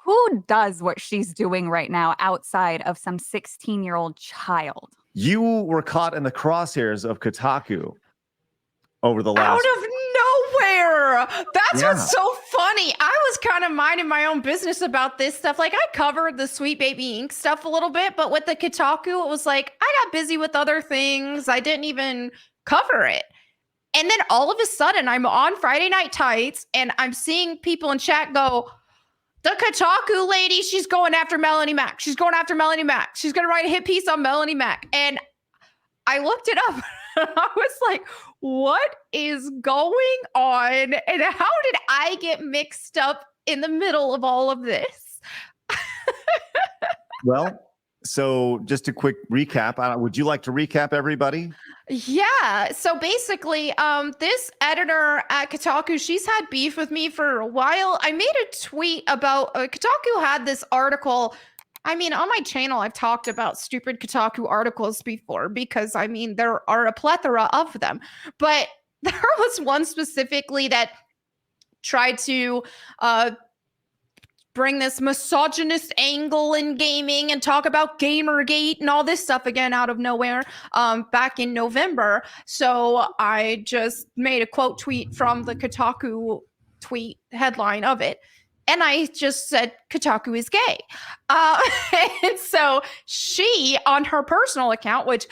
Who does what she's doing right now outside of some 16-year-old child? You were caught in the crosshairs of Kotaku over the Out last. of nowhere. That's Yeah. what's so funny. I was kind of minding my own business about this stuff. Like, I covered the Sweet Baby Ink stuff a little bit, but with the Kotaku, it was like I got busy with other things. I didn't even cover it. And then all of a sudden, I'm on Friday Night Tights, and I'm seeing people in chat go, the Kotaku lady, she's going after Melonie Mac. She's going after Melonie Mac. She's going to write a hit piece on Melonie Mac. And I looked it up. I was like, what is going on? And how did I get mixed up in the middle of all of this? Well, so just a quick recap. Would you like to recap everybody? Yeah. So basically, this editor at Kotaku, she's had beef with me for a while. I made a tweet about Kotaku had this article. I mean, on my channel, I've talked about stupid Kotaku articles before because, I mean, there are a plethora of them. But there was one specifically that tried to bring this misogynist angle in gaming and talk about Gamergate and all this stuff again out of nowhere back in November. So I just made a quote tweet from the Kotaku tweet headline of it. And I just said, Kotaku is gay. And so she, on her personal account, which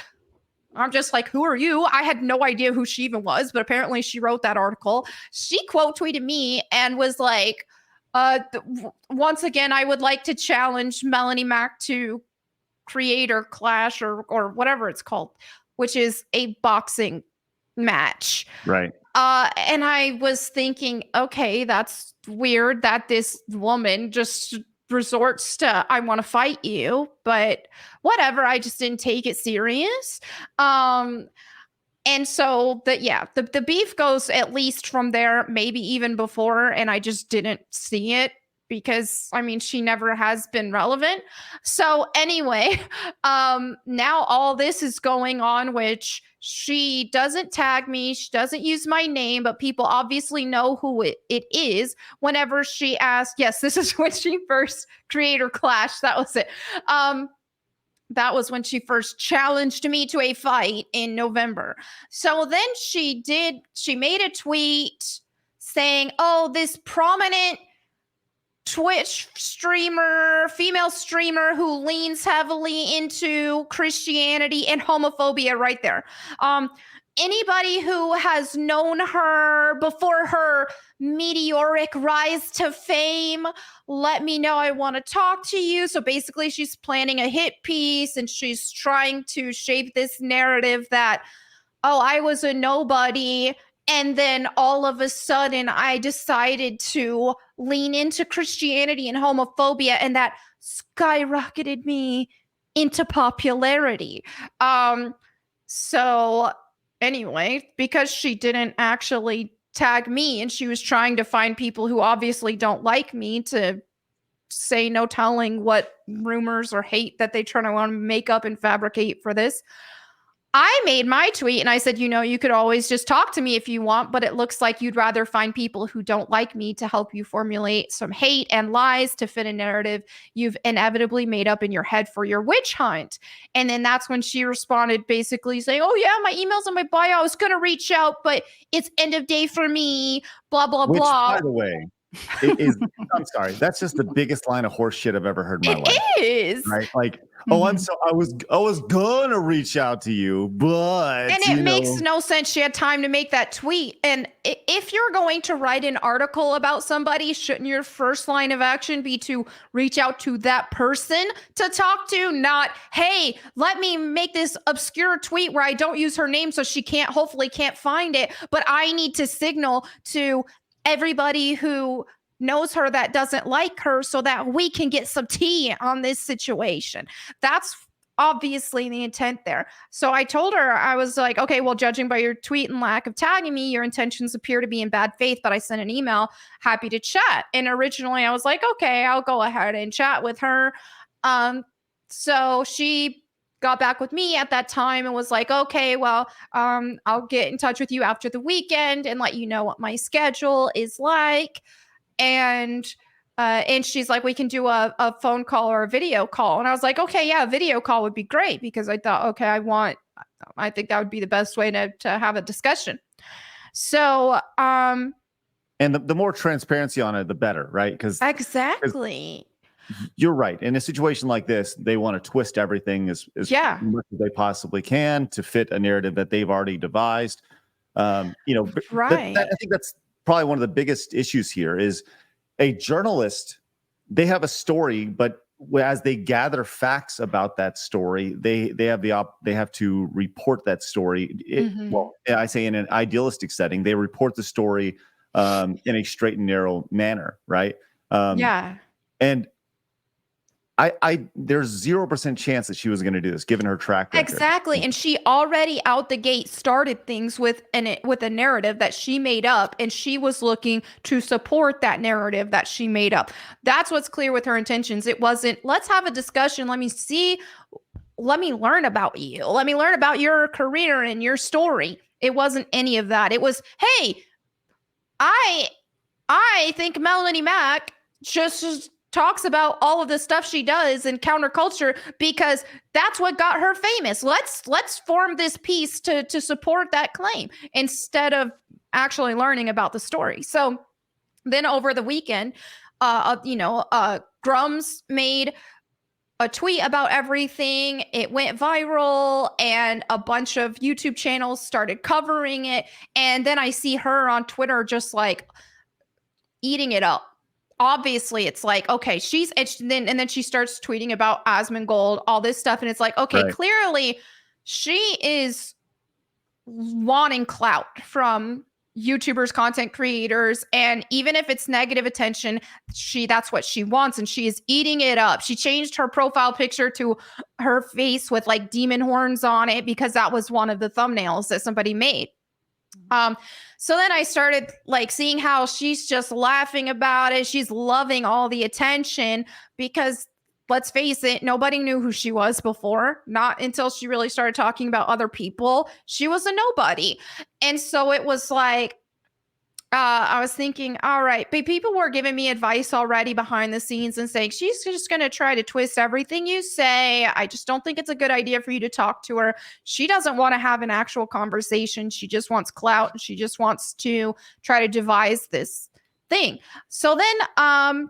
I'm just like, who are you? I had no idea who she even was, but apparently she wrote that article. She quote tweeted me and was like, once again, I would like to challenge Melonie Mac to Creator Clash or whatever it's called, which is a boxing match. Right. And I was thinking, okay, that's weird that this woman just resorts to, I want to fight you, but whatever. I just didn't take it serious. And so the beef goes at least from there, maybe even before, and I just didn't see it because I mean she never has been relevant. So anyway, now all this is going on, which she doesn't tag me, she doesn't use my name, but people obviously know who it is whenever she asks. Yes, this is when she first Creator Clash. That was it. That was when she first challenged me to a fight in November. So then she made a tweet saying, oh, this prominent Twitch streamer, female streamer who leans heavily into Christianity and homophobia right there. Anybody who has known her before her meteoric rise to fame, let me know. I want to talk to you. So basically, she's planning a hit piece and she's trying to shape this narrative that, oh, I was a nobody. And then all of a sudden, I decided to lean into Christianity and homophobia, and that skyrocketed me into popularity. So anyway, because she didn't actually tag me and she was trying to find people who obviously don't like me to say no telling what rumors or hate that they try to want to make up and fabricate for this, I made my tweet and I said, you could always just talk to me if you want, but it looks like you'd rather find people who don't like me to help you formulate some hate and lies to fit a narrative you've inevitably made up in your head for your witch hunt. And then that's when she responded basically saying, oh yeah, my email's on my bio. I was going to reach out, but it's end of day for me, blah, blah, Which, blah. by the way, it is, I'm sorry, that's just the biggest line of horse shit I've ever heard in my life. It is. Right? Like, I was gonna reach out to you, but and it makes no sense. She had time to make that tweet. And if you're going to write an article about somebody, shouldn't your first line of action be to reach out to that person to talk to? Not, hey, let me make this obscure tweet where I don't use her name so she hopefully can't find it, but I need to signal to everybody who knows her that doesn't like her so that we can get some tea on this situation. That's obviously the intent there. So I told her, I was like, okay, well, judging by your tweet and lack of tagging me, your intentions appear to be in bad faith, but I sent an email, happy to chat. And originally I was like, okay, I'll go ahead and chat with her. So she got back with me at that time and was like, okay, well, I'll get in touch with you after the weekend and let you know what my schedule is like. And And she's like, we can do a phone call or a video call. And I was like, okay, yeah, a video call would be great, because I thought, okay, I think that would be the best way to have a discussion. So, And the more transparency on it, the better, right? Because exactly. you're right. In a situation like this, they want to twist everything as Yeah. much as they possibly can to fit a narrative that they've already devised. Right. I think that's probably one of the biggest issues here is a journalist, they have a story, but as they gather facts about that story, they have to report that story. Well, I say in an idealistic setting, they report the story in a straight and narrow manner, right? Yeah. And there's 0% chance that she was going to do this, given her track record. Exactly. And she already out the gate started things with a narrative that she made up, and she was looking to support that narrative that she made up. That's what's clear with her intentions. It wasn't, let's have a discussion. Let me learn about you. Let me learn about your career and your story. It wasn't any of that. It was, hey, I think Melonie Mac just talks about all of the stuff she does in counterculture because that's what got her famous. Let's form this piece to support that claim instead of actually learning about the story. So then over the weekend, Grums made a tweet about everything. It went viral, and a bunch of YouTube channels started covering it. And then I see her on Twitter just like eating it up. Obviously, it's like, okay, and then she starts tweeting about Asmongold, all this stuff, and it's like, okay, Right. Clearly she is wanting clout from YouTubers, content creators, and even if it's negative attention, that's what she wants, and she is eating it up. She changed her profile picture to her face with like demon horns on it because that was one of the thumbnails that somebody made. So then I started like seeing how she's just laughing about it. She's loving all the attention because let's face it, nobody knew who she was before. Not until she really started talking about other people. She was a nobody. And so it was like, I was thinking, all right, but people were giving me advice already behind the scenes and saying, she's just going to try to twist everything you say. I just don't think it's a good idea for you to talk to her. She doesn't want to have an actual conversation. She just wants clout. She just wants to try to devise this thing. So then,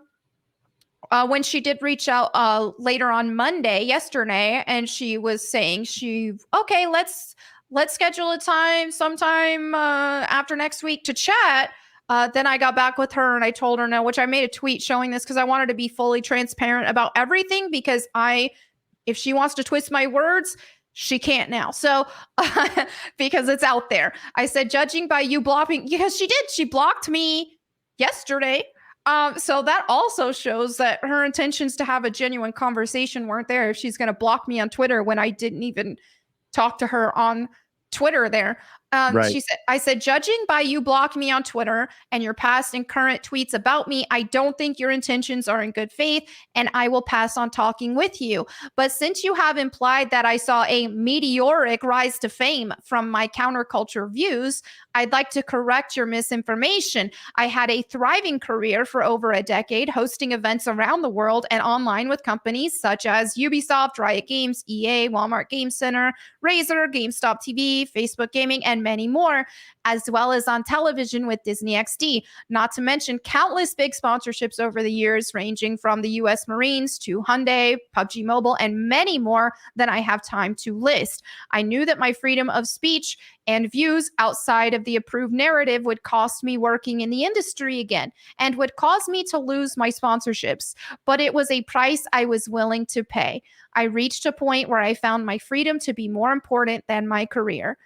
when she did reach out later on yesterday, and she was saying okay, let's schedule a time sometime after next week to chat. Then I got back with her and I told her no, which I made a tweet showing this because I wanted to be fully transparent about everything, because if she wants to twist my words, she can't now. So because it's out there. I said, judging by you blocking, because she blocked me yesterday. So that also shows that her intentions to have a genuine conversation weren't there if she's going to block me on Twitter when I didn't even talk to her on Twitter there. Right. I said, judging by you blocking me on Twitter and your past and current tweets about me, I don't think your intentions are in good faith, and I will pass on talking with you. But since you have implied that I saw a meteoric rise to fame from my counterculture views, I'd like to correct your misinformation. I had a thriving career for over a decade, hosting events around the world and online with companies such as Ubisoft, Riot Games, EA, Walmart Game Center, Razer, GameStop TV, Facebook Gaming, and many more, as well as on television with Disney XD, not to mention countless big sponsorships over the years, ranging from the US Marines to Hyundai, PUBG Mobile, and many more than I have time to list. I knew that my freedom of speech and views outside of the approved narrative would cost me working in the industry again and would cause me to lose my sponsorships, but it was a price I was willing to pay. I reached a point where I found my freedom to be more important than my career.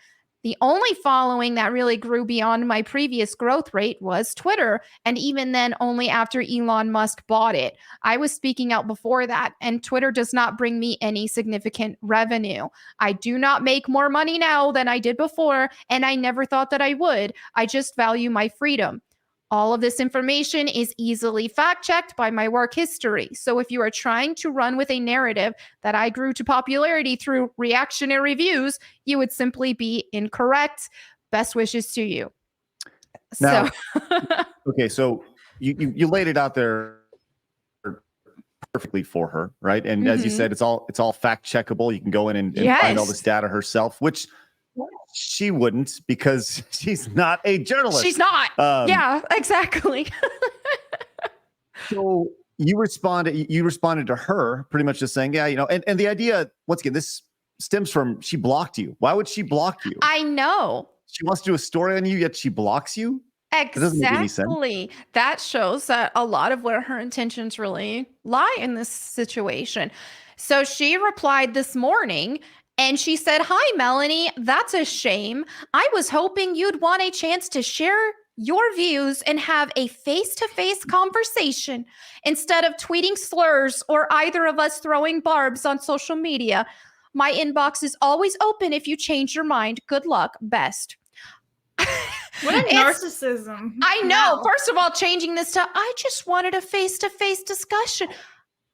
The only following that really grew beyond my previous growth rate was Twitter, and even then only after Elon Musk bought it. I was speaking out before that, and Twitter does not bring me any significant revenue. I do not make more money now than I did before, and I never thought that I would. I just value my freedom. All of this information is easily fact-checked by my work history. So if you are trying to run with a narrative that I grew to popularity through reactionary views, you would simply be incorrect. Best wishes to you. Now, So okay, so you laid it out there perfectly for her, right? And as you Mhm. said, it's all fact checkable. You can go in and find all this Yes. data herself, which she wouldn't because she's not a journalist. She's not. Um, Yeah, exactly. so you responded to her pretty much just saying, yeah, and the idea, once again, this stems from she blocked you. Why would she block you? I know. She wants to do a story on you, yet she blocks you? It doesn't make any sense. Exactly. That shows that a lot of where her intentions really lie in this situation. So she replied this morning and she said, "Hi, Melanie. That's a shame. I was hoping you'd want a chance to share your views and have a face to face conversation instead of tweeting slurs or either of us throwing barbs on social media. My inbox is always open if you change your mind. Good luck. Best." What a It's- narcissism. I know. Wow. First of all, changing this to I just wanted a face-to-face discussion.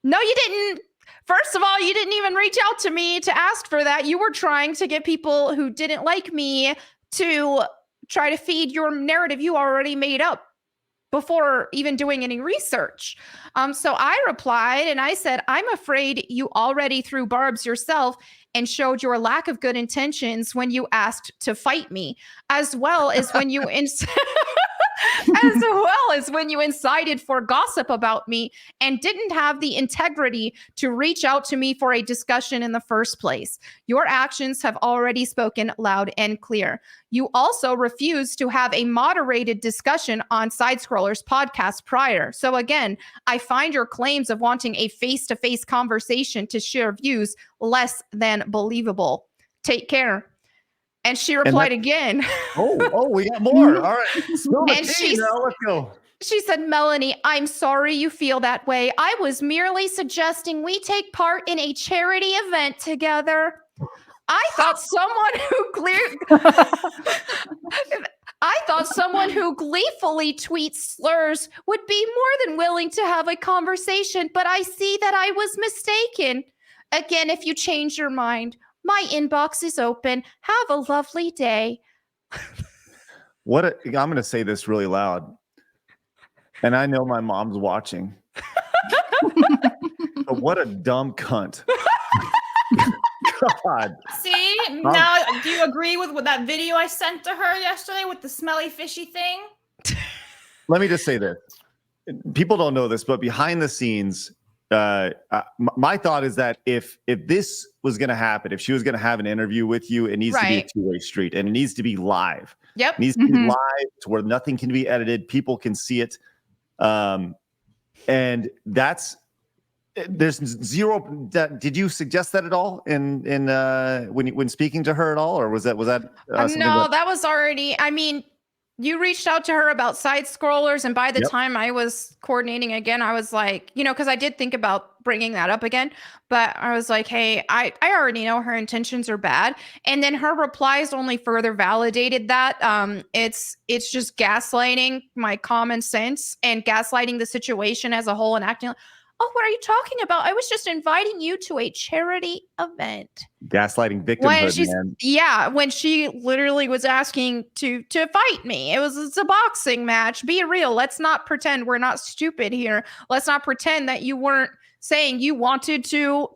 No, you didn't. First of all, you didn't even reach out to me to ask for that. You were trying to get people who didn't like me to try to feed your narrative you already made up before even doing any research. So I replied and I said, "I'm afraid you already threw barbs yourself and showed your lack of good intentions when you asked to fight me, as well as when you incited for gossip about me and didn't have the integrity to reach out to me for a discussion in the first place. Your actions have already spoken loud and clear. You also refused to have a moderated discussion on Side Scrollers podcast prior. So again, I find your claims of wanting a face-to-face conversation to share views less than believable. Take care." And she replied again. Oh, we got more. All right. Spill the And tea she's- now. Let's go. She said, "Melanie, I'm sorry you feel that way. I was merely suggesting we take part in a charity event together. I thought someone who gleefully tweets slurs would be more than willing to have a conversation, but I see that I was mistaken. Again, if you change your mind, my inbox is open. Have a lovely day." I'm going to say this really loud. And I know my mom's watching. But what a dumb cunt. God. See, now do you agree with that video I sent to her yesterday with the smelly fishy thing? Let me just say this. People don't know this, but behind the scenes, my thought is that if this was going to happen, if she was going to have an interview with you, it needs to be a Right. two-way street and it needs to be live. Yep. It needs to be Mhm. live to where nothing can be edited. People can see it. And there's zero. Did you suggest that at all when speaking to her at all, or was that something No, that was already, I mean, you reached out to her about Side Scrollers, and by the Yep. time I was coordinating again, I was like, because I did think about bringing that up again, but I was like, hey, I already know her intentions are bad. And then her replies only further validated that. It's just gaslighting my common sense and gaslighting the situation as a whole and acting like, oh, what are you talking about? I was just inviting you to a charity event. gaslighting When victimhood, man. when she literally was asking to fight me. It's a boxing match. Be real. Let's not pretend we're not stupid here. Let's not pretend that you weren't saying you wanted to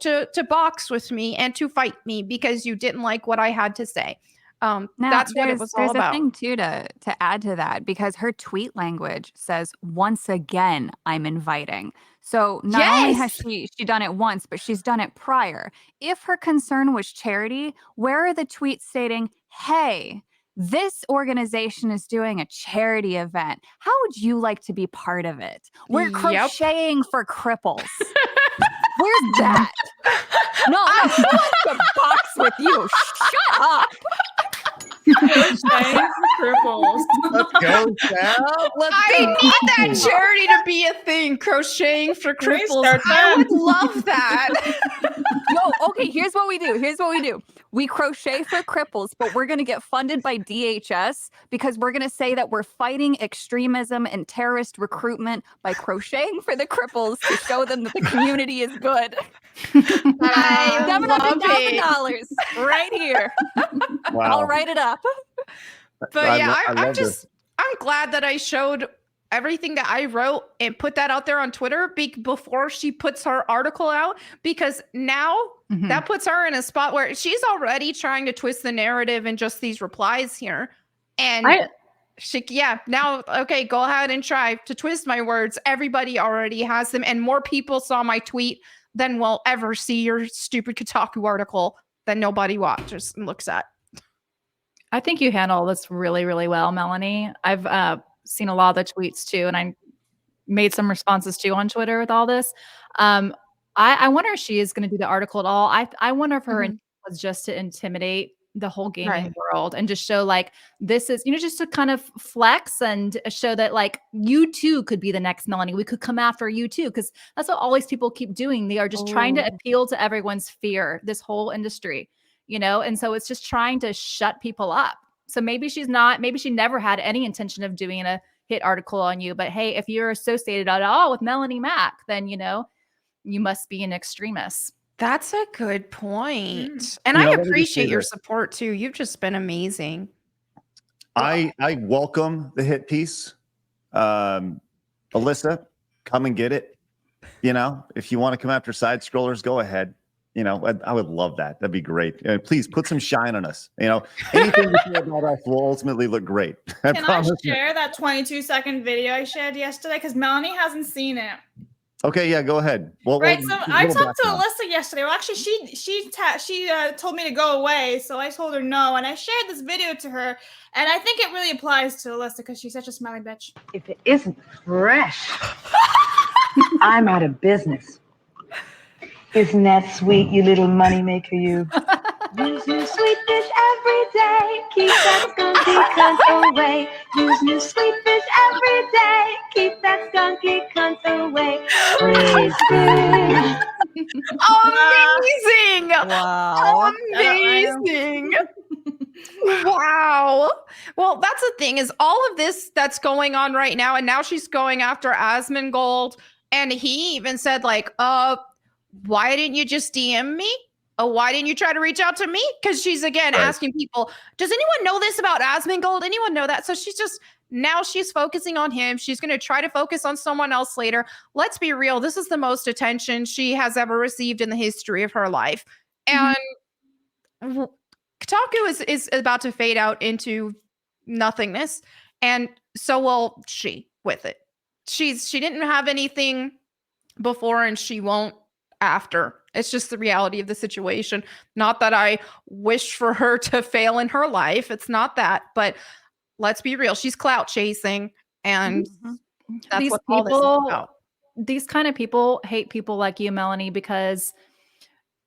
box with me and to fight me because you didn't like what I had to say. Now, That's what it was all there's about. a thing too to add to that because her tweet language says once again I'm inviting. So not only has she done it once, but she's done it prior. If her concern was charity, where are the tweets stating, "Hey, this organization is doing a charity event. How would you like to be part of it? We're Yep. crocheting for cripples." Where's that? No, who wants to box with you? Shut up. Crocheting for cripples. Let's go, Sam. I need that charity to be a thing. Crocheting for Can we cripples. start I that? would love that. No, okay, here's what we do. We crochet for cripples, but we're going to get funded by DHS because we're going to say that we're fighting extremism and terrorist recruitment by crocheting for the cripples to show them that the community is good. I love it. $700,000 right here. Wow. I'll write it up. But yeah, I love this. I'm glad that I showed everything that I wrote and put that out there on Twitter before she puts her article out, because now that puts her in a spot where she's already trying to twist the narrative in just these replies here. And now, okay, go ahead and try to twist my words. Everybody already has them, and more people saw my tweet than will ever see your stupid Kotaku article that nobody watches and looks at. I think you handle this really, really well, Melonie. I've seen a lot of the tweets too, and I made some responses too on Twitter with all this. I wonder if she is going to do the article at all. I wonder if her intent was just to intimidate the whole gaming world and just show like this is, just to kind of flex and show that like you too could be the next Melonie. We could come after you too, because that's what all these people keep doing. They are just trying to appeal to everyone's fear, this whole industry, and so it's just trying to shut people up. So maybe she never had any intention of doing a hit article on you, but hey, if you're associated at all with Melonie Mac, then you must be an extremist. That's a good point. And I appreciate your support too. You've just been amazing. I welcome the hit piece. Alyssa, come and get it. If you want to come after side scrollers, go ahead. I would love that. That'd be great. Please put some shine on us. Anything you say about us will ultimately look great. Can I share that 22-second video I shared yesterday? Because Melonie hasn't seen it. Okay, yeah, go ahead. Well, right. So I talked to Alyssa yesterday. Well, actually, she told me to go away, so I told her no, and I shared this video to her, and I think it really applies to Alyssa because she's such a smelly bitch. If it isn't fresh, I'm out of business. Isn't that sweet, you little moneymaker, you? Use new sweet fish every day. Keep that skunky cunt away. Use new sweet fish every day. Keep that skunky cunt away. Fresh fish. Amazing! Wow. Amazing! Wow. Well, that's the thing is all of this that's going on right now, and now she's going after Asmongold, and he even said like, why didn't you just DM me? Why didn't you try to reach out to me? Because she's again asking people, does anyone know this about Asmongold? Anyone know that? So she's focusing on him. She's going to try to focus on someone else later. Let's be real. This is the most attention she has ever received in the history of her life. And Kotaku is about to fade out into nothingness. And so will she with it. She didn't have anything before and she won't after. It's just the reality of the situation. Not that I wish for her to fail in her life. It's not that, but let's be real. She's clout chasing, and that's these what all this is about. These kind of people hate people like you, Melonie, because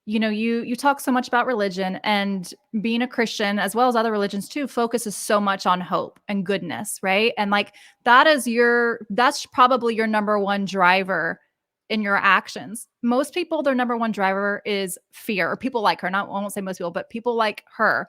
you talk so much about religion, and being a Christian as well as other religions too focuses so much on hope and goodness, right? And like that's probably your number one driver in your actions. Most people, their number one driver is fear, or people like her. I won't say most people, but people like her.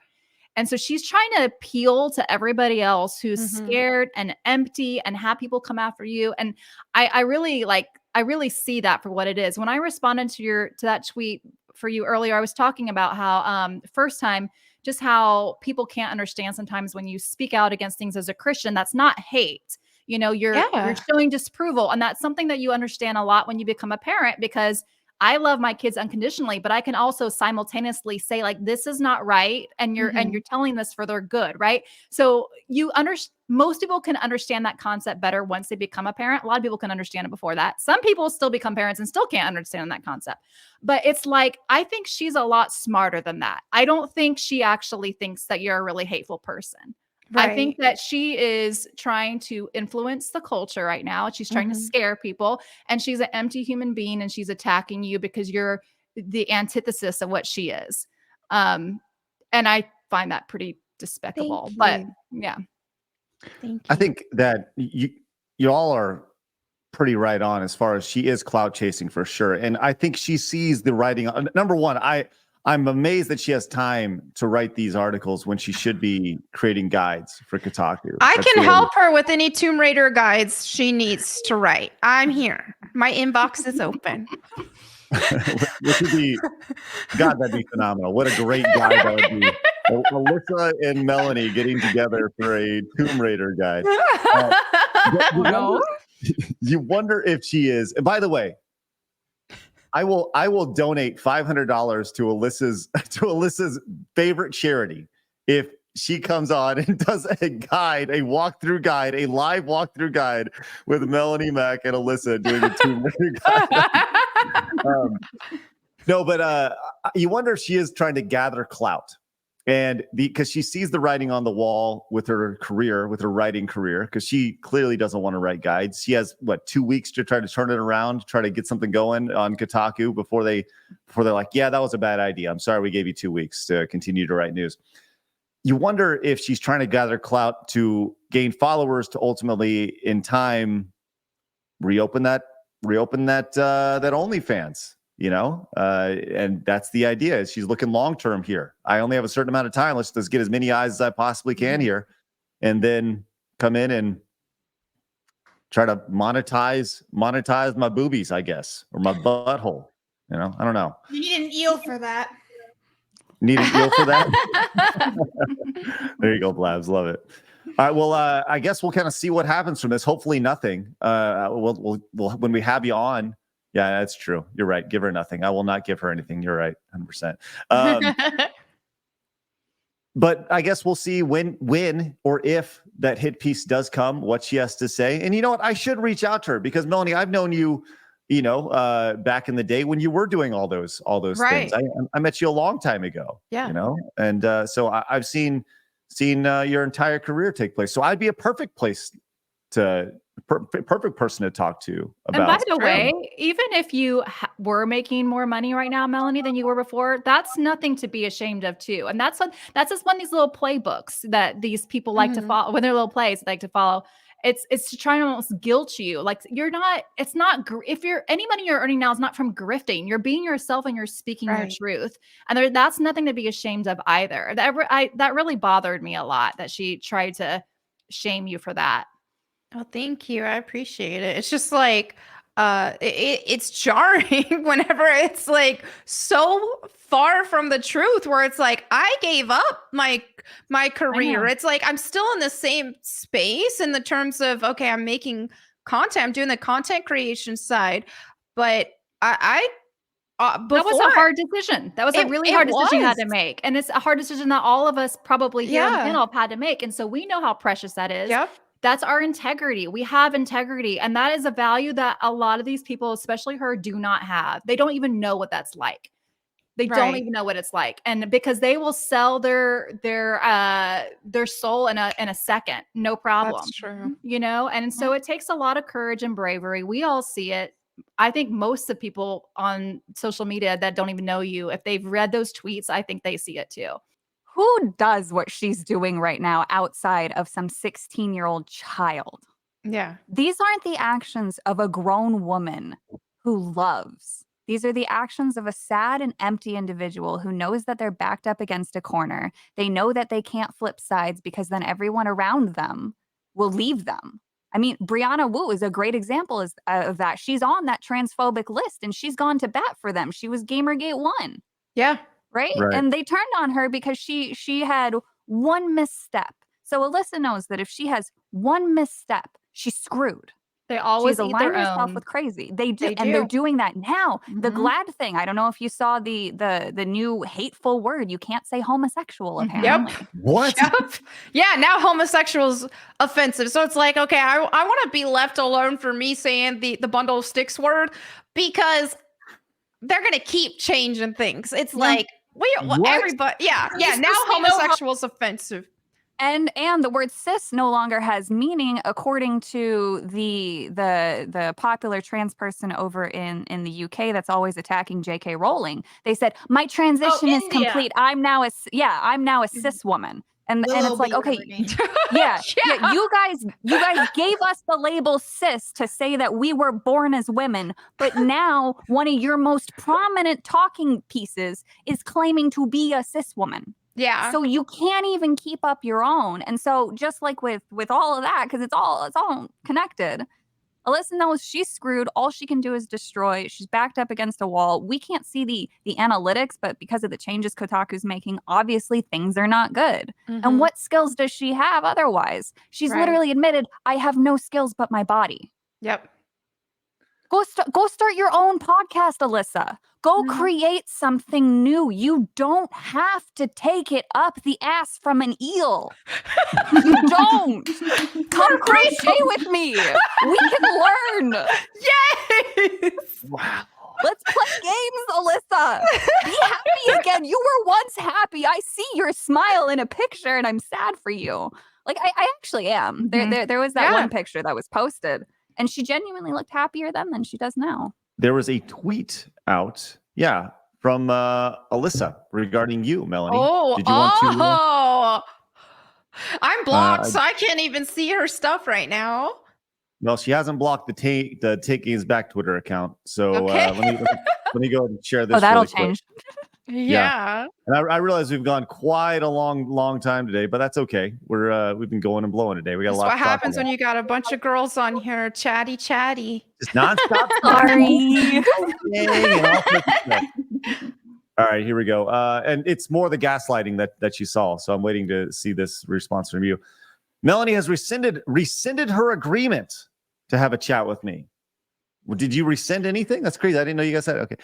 And so she's trying to appeal to everybody else who's scared and empty and have people come after you. And I really see that for what it is. When I responded to that tweet for you earlier, I was talking about how first time, just how people can't understand sometimes when you speak out against things as a Christian, that's not hate. You're showing disapproval. And that's something that you understand a lot when you become a parent, because I love my kids unconditionally, but I can also simultaneously say like, this is not right. And you're telling this for their good. Right. So most people can understand that concept better once they become a parent. A lot of people can understand it before that. Some people still become parents and still can't understand that concept, but it's like, I think she's a lot smarter than that. I don't think she actually thinks that you're a really hateful person. Right. I think that she is trying to influence the culture right now. She's trying to scare people, and she's an empty human being, and she's attacking you because you're the antithesis of what she is. And I find that pretty despicable. But yeah. Thank you. I think that you all are pretty right on as far as she is clout chasing for sure. And I think she sees the writing. Number one, I'm amazed that she has time to write these articles when she should be creating guids for Kotaku. I can help her with any Tomb Raider guides she needs to write. I'm here. My inbox is open. Which would be, God, that'd be phenomenal. What a great guide that would be. Alyssa and Melonie getting together for a Tomb Raider guide. No. You wonder if she is. And by the way, I will donate $500 to Alyssa's favorite charity if she comes on and does a live walkthrough guide with Melonie Mac and Alyssa doing a Tomb Raider guide. No, but you wonder if she is trying to gather clout. And because she sees the writing on the wall with her writing career, because she clearly doesn't want to write guides. She has 2 weeks to try to turn it around, try to get something going on Kotaku before they're like, yeah, that was a bad idea. I'm sorry we gave you 2 weeks to continue to write news. You wonder if she's trying to gather clout to gain followers to ultimately, in time, reopen that OnlyFans. And that's the idea. Is she's looking long term here. I only have a certain amount of time. Let's get as many eyes as I possibly can here, and then come in and try to monetize my boobies, I guess, or my butthole. I don't know. You need an eel for that. Need an eel for that? There you go, Blabs. Love it. All right. Well, I guess we'll kind of see what happens from this. Hopefully, nothing. We'll when we have you on. Yeah, that's true. You're right. Give her nothing. I will not give her anything. You're right. 100%. But I guess we'll see when or if that hit piece does come, what she has to say. And you know what? I should reach out to her because, Melonie, I've known you, back in the day when you were doing all those right. things. I met you a long time ago. Yeah. And so I've seen your entire career take place. So I'd be a perfect person to talk to about. And by the way, even if you were making more money right now, Melonie, than you were before, that's nothing to be ashamed of too. And that's just one of these little playbooks that these people like to follow. When they're little plays, they like to follow. It's to try and almost guilt you. Like if any money you're earning now is not from grifting. You're being yourself and you're speaking your truth. And that's nothing to be ashamed of either. That really bothered me a lot that she tried to shame you for that. Oh, thank you. I appreciate it. It's just like it's jarring whenever it's like so far from the truth where it's like I gave up my career. It's like I'm still in the same space in the terms of I'm making content, I'm doing the content creation side, but I that was a hard decision. That was a really hard decision you had to make. And it's a hard decision that all of us probably here on the panel have had to make. And so we know how precious that is. Yep. That's our integrity. We have integrity. And that is a value that a lot of these people, especially her, do not have. They don't even know what that's like. They don't even know what it's like. And because they will sell their soul in a second, no problem. That's true. And so it takes a lot of courage and bravery. We all see it. I think most of the people on social media that don't even know you, if they've read those tweets, I think they see it too. Who does what she's doing right now outside of some 16-year-old child? Yeah. These aren't the actions of a grown woman who loves. These are the actions of a sad and empty individual who knows that they're backed up against a corner. They know that they can't flip sides because then everyone around them will leave them. I mean, Brianna Wu is a great example of that. She's on that transphobic list and she's gone to bat for them. She was Gamergate 1. Yeah. Right? And they turned on her because she had one misstep. So Alyssa knows that if she has one misstep, she's screwed. They always align herself with crazy. They do, and they're doing that now. The GLAAD thing. I don't know if you saw the new hateful word. You can't say homosexual. Apparently. Yep. What? Yep. Yeah. Now homosexual's offensive. So it's like, okay, I want to be left alone for me saying the bundle of sticks word because they're gonna keep changing things. It's like everybody. Yeah. Now homosexual's offensive. And the word cis no longer has meaning according to the popular trans person over in the UK that's always attacking J.K. Rowling. They said my transition is complete. I'm now a cis woman. And it's like, okay, yeah, you guys gave us the label cis to say that we were born as women, but now one of your most prominent talking pieces is claiming to be a cis woman. Yeah. So you can't even keep up your own. And so just like with all of that, because it's all connected, Alyssa knows she's screwed. All she can do is destroy. She's backed up against a wall. We can't see the analytics, but because of the changes Kotaku's making, obviously things are not good. And what skills does she have otherwise? She's literally admitted, I have no skills but my body. Yep. Go start your own podcast, Alyssa. Go create something new. You don't have to take it up the ass from an eel. You don't. Come crochet with me. We can learn. Yes. Wow. Let's play games, Alyssa. Be happy again. You were once happy. I see your smile in a picture and I'm sad for you. Like, I actually am. There was that one picture that was posted and she genuinely looked happier then than she does now. There was a tweet out, from Alyssa regarding you, Melonie. Did you want to? I'm blocked, so I can't even see her stuff right now. Well, she hasn't blocked the Take Games Back Twitter account. So let me go ahead and share this. Oh, that'll really quick. change. Yeah. And I realize we've gone quite a long time today, but that's okay. We've been going and blowing today. We got a lot. What happens when you got a bunch of girls on here, chatty? Just nonstop. Sorry. All right, here we go. And it's more the gaslighting that you saw. So I'm waiting to see this response from you. Melonie has rescinded her agreement to have a chat with me. Well, did you rescind anything? That's crazy. I didn't know you guys said it. Okay.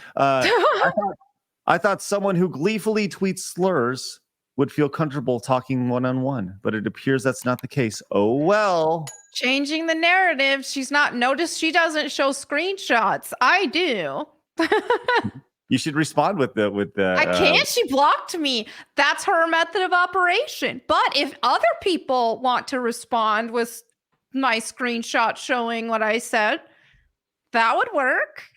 I thought someone who gleefully tweets slurs would feel comfortable talking one-on-one, but it appears that's not the case. Oh, well. Changing the narrative. She's not noticed. She doesn't show screenshots. I do. You should respond with the. I can't. She blocked me. That's her method of operation. But if other people want to respond with my screenshot showing what I said, that would work.